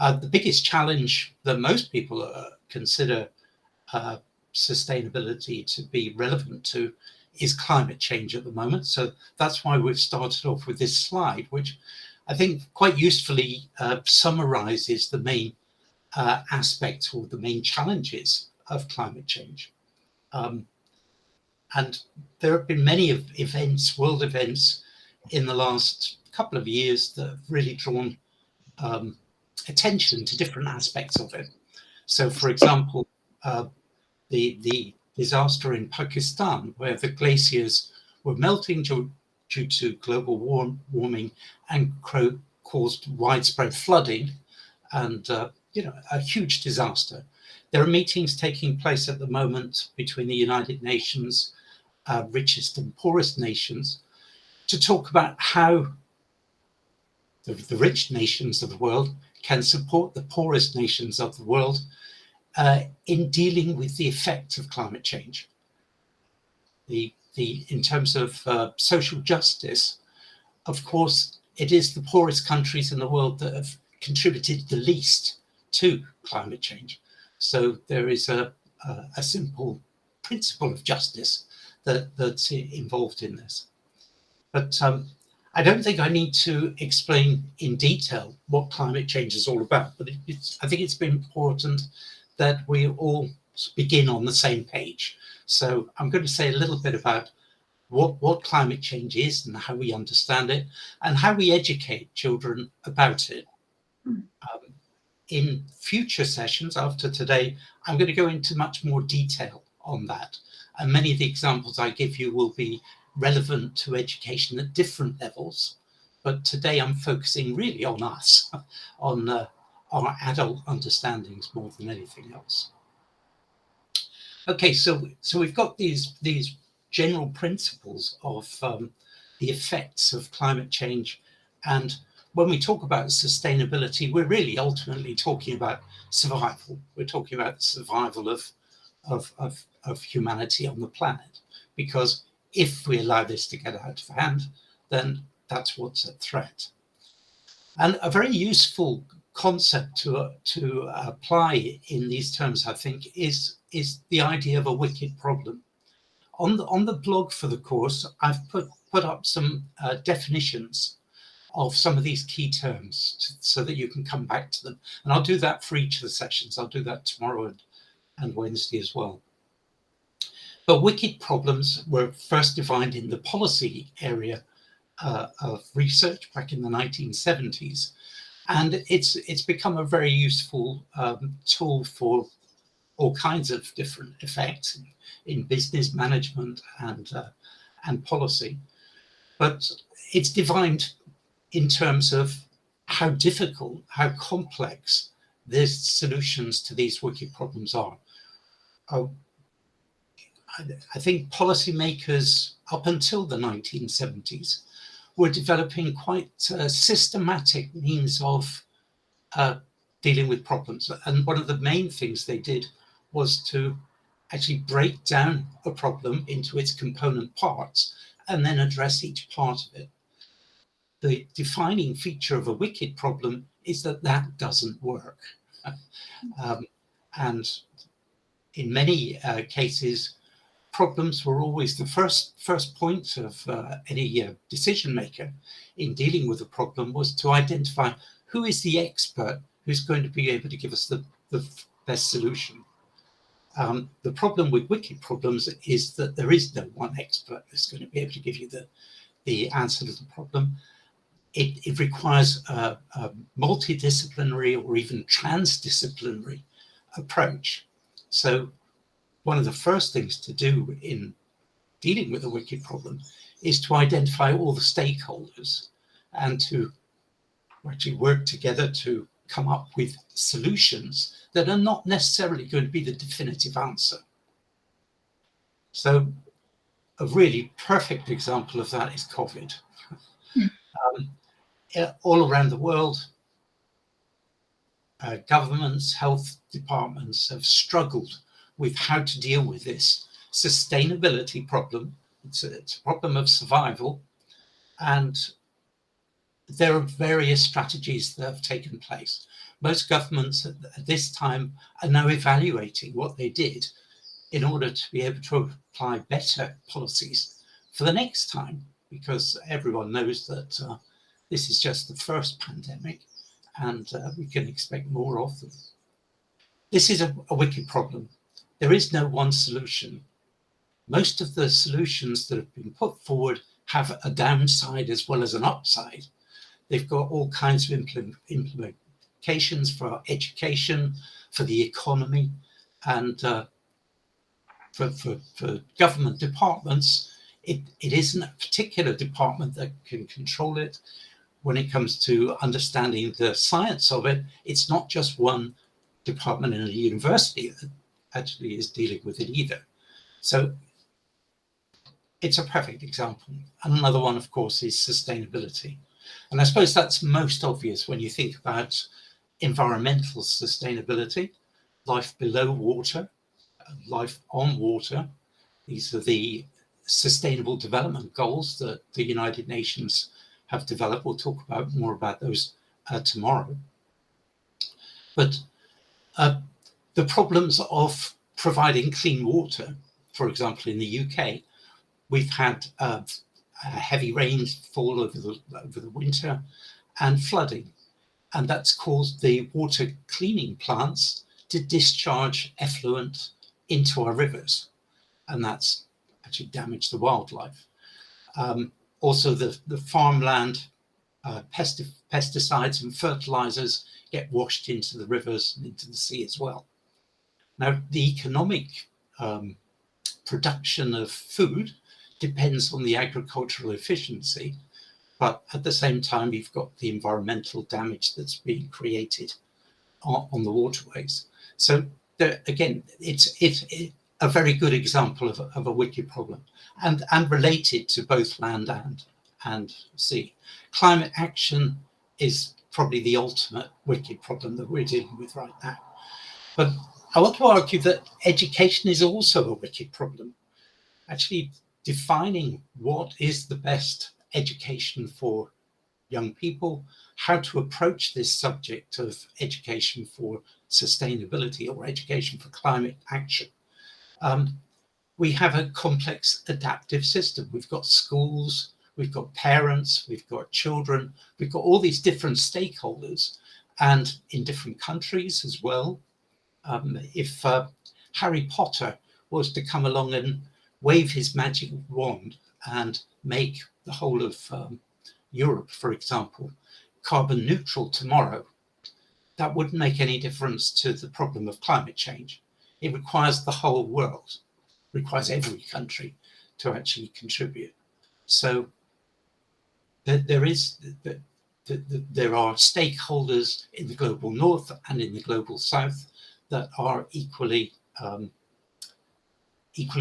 The biggest challenge that most people consider sustainability to be relevant to is climate change at the moment. So that's why we've started off with this slide, which I think quite usefully summarizes the main aspects or the main challenges of climate change. And there have been many events, world events, in the last couple of years that have really drawn attention to different aspects of it. So, for example, the disaster in Pakistan, where the glaciers were melting due to global warming and caused widespread flooding, and a huge disaster. There are meetings taking place at the moment between the United Nations, richest and poorest nations, to talk about how the rich nations of the world can support the poorest nations of the world in dealing with the effects of climate change. In terms of social justice, of course, it is the poorest countries in the world that have contributed the least to climate change. So there is a simple principle of justice that's involved in this. But I don't think I need to explain in detail what climate change is all about, but I think it's been important that we all begin on the same page. So I'm going to say a little bit about what climate change is and how we understand it and how we educate children about it. In future sessions after today, I'm going to go into much more detail on that. And many of the examples I give you will be relevant to education at different levels. But today I'm focusing really on us, on our adult understandings more than anything else. Okay, so we've got these general principles of the effects of climate change. And when we talk about sustainability, we're really ultimately talking about survival. We're talking about the survival of humanity on the planet, because if we allow this to get out of hand, then that's what's at threat. And a very useful concept to apply in these terms, I think, is the idea of a wicked problem. On the blog for the course, I've put up some definitions of some of these key terms so that you can come back to them. And I'll do that for each of the sessions. I'll do that tomorrow and Wednesday as well. But wicked problems were first defined in the policy area of research back in the 1970s. And it's become a very useful tool for all kinds of different effects in business management and policy. But it's defined in terms of how difficult, how complex the solutions to these wicked problems are. I think policymakers up until the 1970s were developing quite systematic means of dealing with problems. And one of the main things they did was to actually break down a problem into its component parts and then address each part of it. The defining feature of a wicked problem is that doesn't work. And in many cases, problems were always the first point of any decision maker in dealing with a problem was to identify who is the expert who's going to be able to give us the best solution. The problem with wicked problems is that there is no one expert who's going to be able to give you the answer to the problem. It requires a multidisciplinary or even transdisciplinary approach. So one of the first things to do in dealing with a wicked problem is to identify all the stakeholders and to actually work together to come up with solutions that are not necessarily going to be the definitive answer. So a really perfect example of that is COVID. All around the world, governments, health departments have struggled with how to deal with this sustainability problem. It's a problem of survival, and there are various strategies that have taken place. Most governments at this time are now evaluating what they did in order to be able to apply better policies for the next time, because everyone knows that this is just the first pandemic, and we can expect more of them. This is a wicked problem. There is no one solution. Most of the solutions that have been put forward have a downside as well as an upside. They've got all kinds of implications for education, for the economy, and for government departments. It isn't a particular department that can control it. When it comes to understanding the science of it, it's not just one department in a university that actually is dealing with it either. So it's a perfect example. And another one, of course, is sustainability. And I suppose that's most obvious when you think about environmental sustainability, life below water, life on water. These are the Sustainable Development Goals that the United Nations have developed. We'll talk about more about those tomorrow. But the problems of providing clean water, for example, in the UK, we've had heavy rainfall over the winter and flooding, and that's caused the water cleaning plants to discharge effluent into our rivers, and that's actually damaged the wildlife. Also, the farmland pesticides and fertilizers get washed into the rivers and into the sea as well. Now, the economic production of food depends on the agricultural efficiency, but at the same time, you've got the environmental damage that's being created on the waterways. So again, it's a very good example of a wicked problem, and related to both land and sea. Climate action is probably the ultimate wicked problem that we're dealing with right now. But I want to argue that education is also a wicked problem. Actually, defining what is the best education for young people, how to approach this subject of education for sustainability or education for climate action. We have a complex adaptive system. We've got schools, we've got parents, we've got children, we've got all these different stakeholders, and in different countries as well. If Harry Potter was to come along and wave his magic wand and make the whole of Europe, for example, carbon neutral tomorrow, that wouldn't make any difference to the problem of climate change. It requires the whole world, requires every country to actually contribute. So there are stakeholders in the global north and in the global south that are equally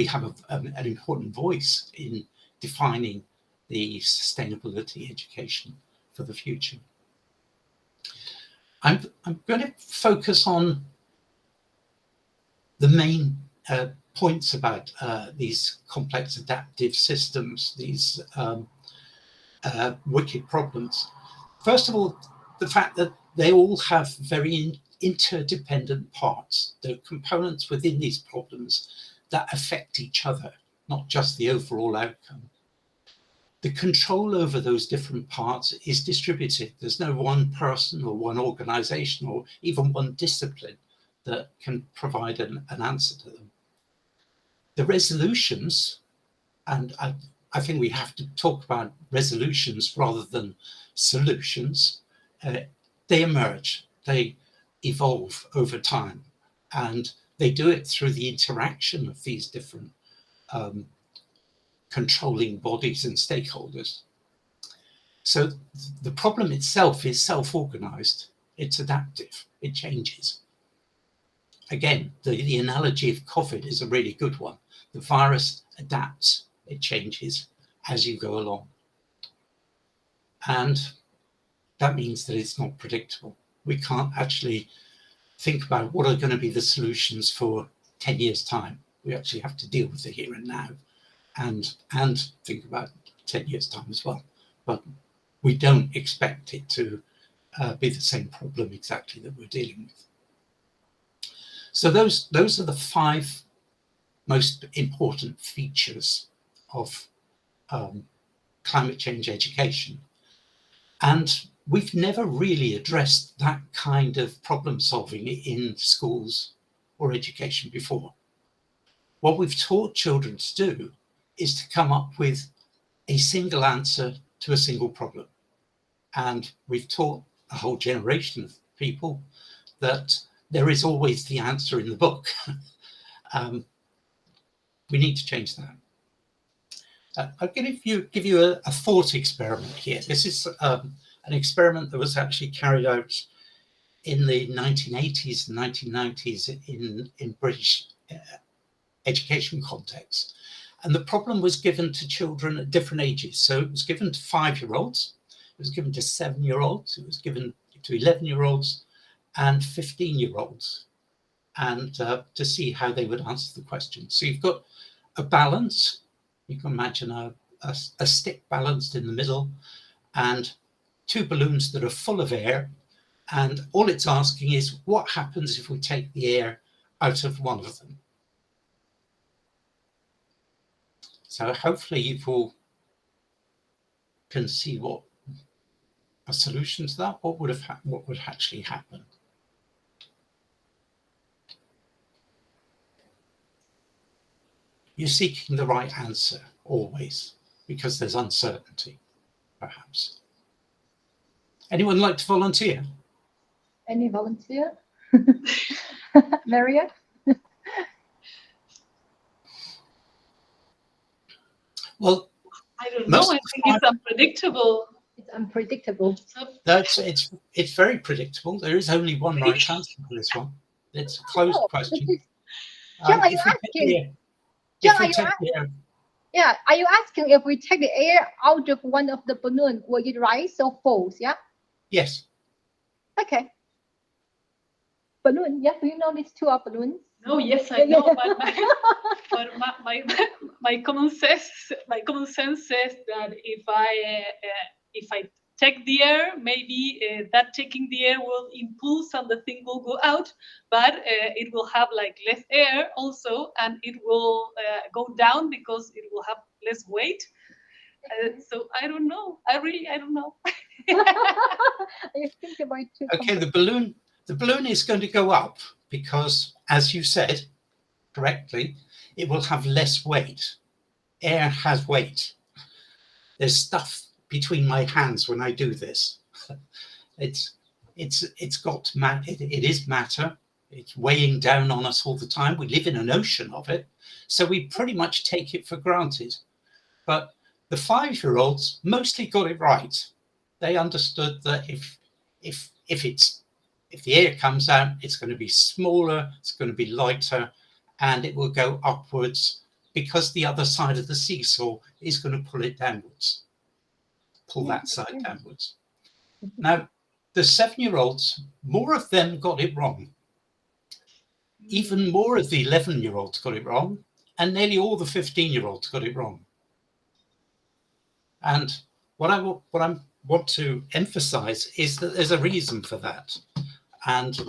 have an important voice in defining the sustainability education for the future. I'm going to focus on the main points about these complex adaptive systems, these wicked problems. First of all, the fact that they all have very interdependent parts. There are components within these problems that affect each other, not just the overall outcome. The control over those different parts is distributed. There's no one person or one organization or even one discipline that can provide an answer to them. The resolutions, and I think we have to talk about resolutions rather than solutions, they emerge, they evolve over time, and they do it through the interaction of these different controlling bodies and stakeholders. So the problem itself is self-organized, it's adaptive, it changes. Again, the analogy of COVID is a really good one. The virus adapts, it changes as you go along. And that means that it's not predictable. We can't actually think about what are going to be the solutions for 10 years' time. We actually have to deal with the here and now and think about 10 years' time as well. But we don't expect it to be the same problem exactly that we're dealing with. So those are the 5 most important features of climate change education. And we've never really addressed that kind of problem solving in schools or education before. What we've taught children to do is to come up with a single answer to a single problem. And we've taught a whole generation of people that there is always the answer in the book. We need to change that. I'm going to give you a thought experiment here. This is an experiment that was actually carried out in the 1980s and 1990s in British education context. And the problem was given to children at different ages. So it was given to 5-year-olds, it was given to 7-year-olds, it was given to 11-year-olds and 15-year-olds, and to see how they would answer the question. So you've got a balance. You can imagine a stick balanced in the middle and 2 balloons that are full of air. And all it's asking is, what happens if we take the air out of one of them? So hopefully you all can see what a solution to that, what would actually happen. You're seeking the right answer always, because there's uncertainty, perhaps. Anyone like to volunteer? Any volunteer? Maria? Well, I don't know. I think it's unpredictable. It's unpredictable. It's very predictable. There is only one right answer for this one. It's a closed question. John, are you asking? Yeah, are you asking if we take the air out of one of the balloons, will it rise or fall? Yeah. Yes. Okay. Balloon. Yeah. Do you know these 2 are balloons? No. Yes, I know. But my common sense says that if I take the air, maybe that taking the air will impulse and the thing will go out, but it will have like less air also, and it will go down because it will have less weight. So I don't know. I don't know. I think about it too. Okay, the balloon is going to go up because, as you said correctly, it will have less weight. Air has weight. There's stuff between my hands when I do this. It is matter. It's weighing down on us all the time. We live in an ocean of it, so we pretty much take it for granted. But the 5-year-olds mostly got it right. They understood that if the air comes out, it's going to be smaller, it's going to be lighter, and it will go upwards because the other side of the seesaw is going to pull it downwards. Pull that side downwards. Now, the 7-year-olds, more of them got it wrong. Even more of the 11-year-olds got it wrong, and nearly all the 15-year-olds got it wrong. And what I want to emphasize is that there's a reason for that. And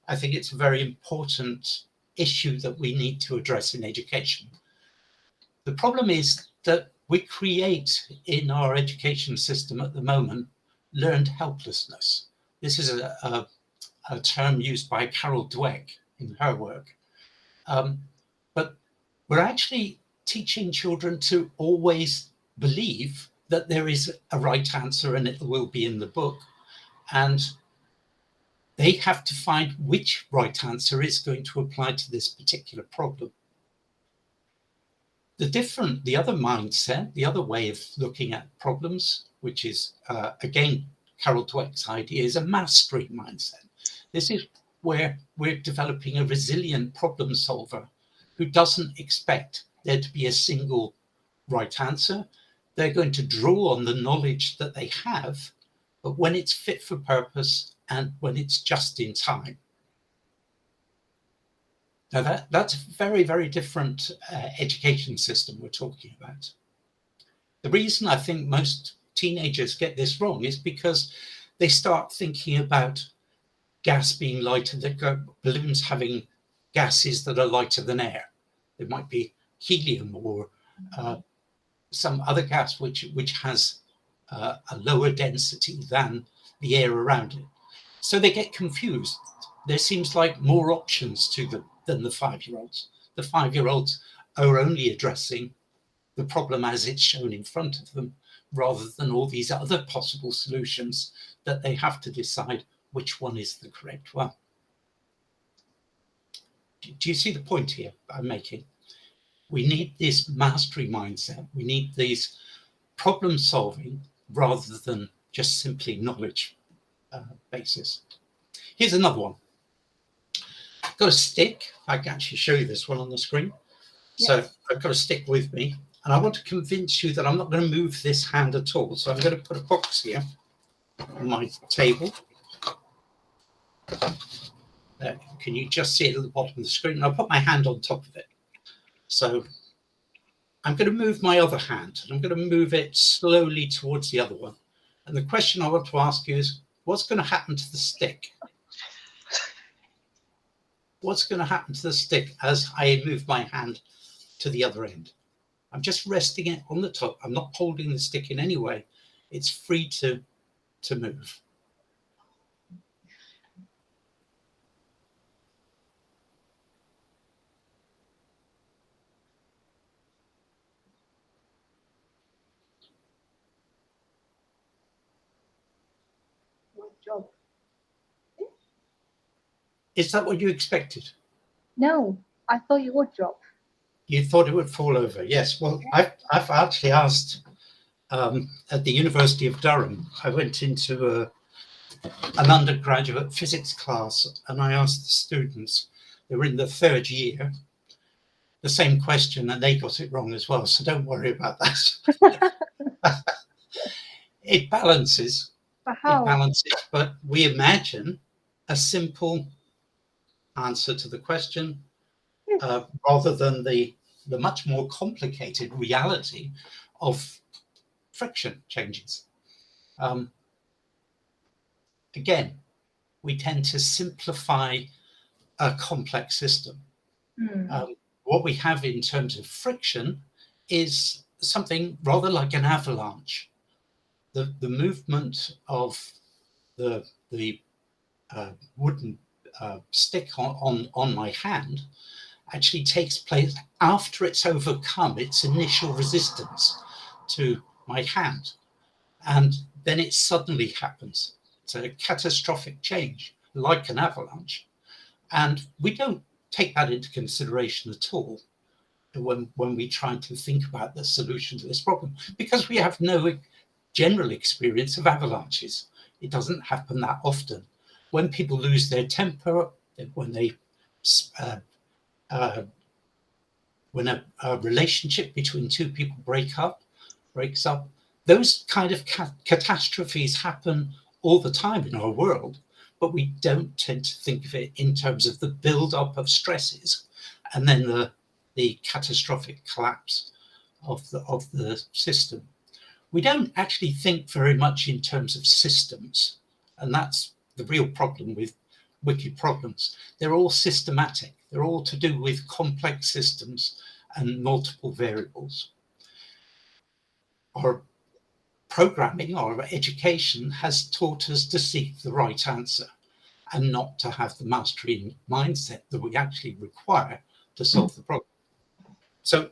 I think it's a very important issue that we need to address in education. The problem is that we create in our education system at the moment learned helplessness. This is a term used by Carol Dweck in her work. But we're actually teaching children to always believe that there is a right answer and it will be in the book. And they have to find which right answer is going to apply to this particular problem. The other mindset, the other way of looking at problems, which is, again, Carol Dweck's idea, is a mastery mindset. This is where we're developing a resilient problem solver who doesn't expect there to be a single right answer. They're going to draw on the knowledge that they have, but when it's fit for purpose and when it's just in time. Now that's a very, very different education system we're talking about. The reason I think most teenagers get this wrong is because they start thinking about gas being lighter, balloons having gases that are lighter than air. It might be helium or some other gas which has a lower density than the air around it. So they get confused. There seems like more options to them than the 5-year-olds. The 5-year-olds are only addressing the problem as it's shown in front of them, rather than all these other possible solutions that they have to decide which one is the correct one. Do you see the point here I'm making? We need this mastery mindset. We need these problem solving rather than just simply knowledge basis. Here's another one. I've got a stick. I can actually show you this one on the screen. Yes. So I've got a stick with me, and I want to convince you that I'm not going to move this hand at all. So I'm going to put a box here on my table. There. Can you just see it at the bottom of the screen? I'll put my hand on top of it. So I'm going to move my other hand, and I'm going to move it slowly towards the other one. And the question I want to ask you is, what's going to happen to the stick? What's going to happen to the stick as I move my hand to the other end? I'm just resting it on the top. I'm not holding the stick in any way. It's free to move. What job? Is that what you expected? No, I thought it would drop. You thought it would fall over? Yes. Well, I've actually asked at the University of Durham. I went into an undergraduate physics class, and I asked the students, they were in the 3rd year, the same question, and they got it wrong as well. So don't worry about that. It balances. But how? It balances, but we imagine a simple answer to the question rather than the much more complicated reality of friction changes. Again, we tend to simplify a complex system. What we have in terms of friction is something rather like an avalanche. The movement of the wooden stick on my hand actually takes place after it's overcome its initial resistance to my hand, and then it suddenly happens. It's a catastrophic change, like an avalanche, and we don't take that into consideration at all when we try to think about the solution to this problem, because we have no general experience of avalanches. It doesn't happen that often. When people lose their temper, when a relationship between two people breaks up, those kind of catastrophes happen all the time in our world, but we don't tend to think of it in terms of the build-up of stresses and then the catastrophic collapse of the system. We don't actually think very much in terms of systems, and that's the real problem with wicked problems. They're all systematic. They're all to do with complex systems and multiple variables. Our programming, our education has taught us to seek the right answer and not to have the mastery mindset that we actually require to solve the problem. So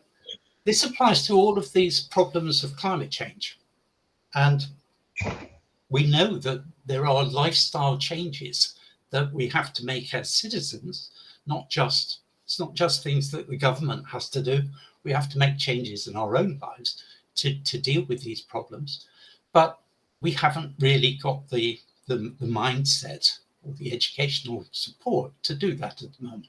this applies to all of these problems of climate change. And we know that there are lifestyle changes that we have to make as citizens, it's not just things that the government has to do. We have to make changes in our own lives to deal with these problems. But we haven't really got the mindset or the educational support to do that at the moment.